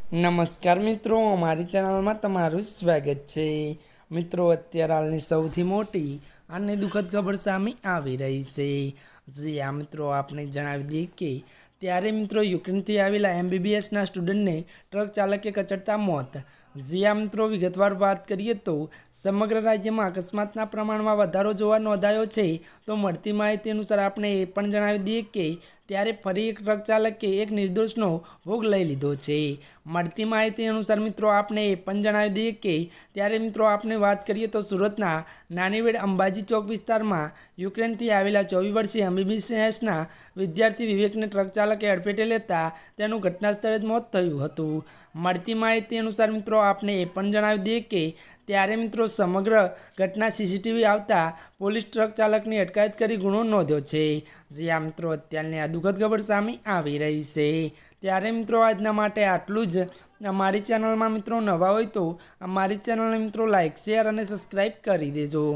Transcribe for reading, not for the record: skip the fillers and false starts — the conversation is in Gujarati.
નમસ્કાર મિત્રો, અમારી ચેનલમાં તમારું સ્વાગત છે। મિત્રો, અત્યારે હાલની સૌથી મોટી અને દુઃખદ ખબર સામે આવી રહી છે। જે આ મિત્રો આપને જણાવી દઈએ કે ત્યારે મિત્રો યુક્રેનથી આવેલા MBBSના સ્ટુડન્ટને ટ્રક ચાલકે કચડતા મોત। જે આ મિત્રો વિગતવાર વાત કરીએ તો સમગ્ર રાજ્યમાં અકસ્માતના પ્રમાણમાં વધારો જોવા નોંધાયો છે। તો મળતી માહિતી અનુસાર આપણે એ પણ જણાવી દઈએ કે ત્યારે ફરી એક ટ્રક ચાલકે એક નિર્દોષનો ભોગ લઈ લીધો છે। મળતી માહિતી અનુસાર મિત્રો આપણે એ પણ જણાવી દઈએ કે ત્યારે મિત્રો આપણે વાત કરીએ તો સુરતના નાનીવેડ અંબાજી ચોક વિસ્તારમાં યુક્રેનથી આવેલા 24 વર્ષીય MBBSના વિદ્યાર્થી વિવેકને ટ્રક ચાલકે અડફેટે લેતા તેનું ઘટના સ્થળે જ મોત થયું હતું। મળતી માહિતી અનુસાર મિત્રો આપણે એ પણ જણાવી દઈએ કે ત્યારે મિત્રો સમગ્ર ઘટના CCTV આવતા પોલીસ ટ્રક ચાલકની અટકાયત કરી ગુનો નોંધ્યો છે। જે આ મિત્રો અત્યારની આ દુઃખદ ખબર સામે આવી રહી છે। ત્યારે મિત્રો આજના માટે આટલું જ। અમારી ચેનલમાં મિત્રો નવા હોય તો અમારી ચેનલને મિત્રો લાઇક, શેર અને સબસ્ક્રાઈબ કરી દેજો।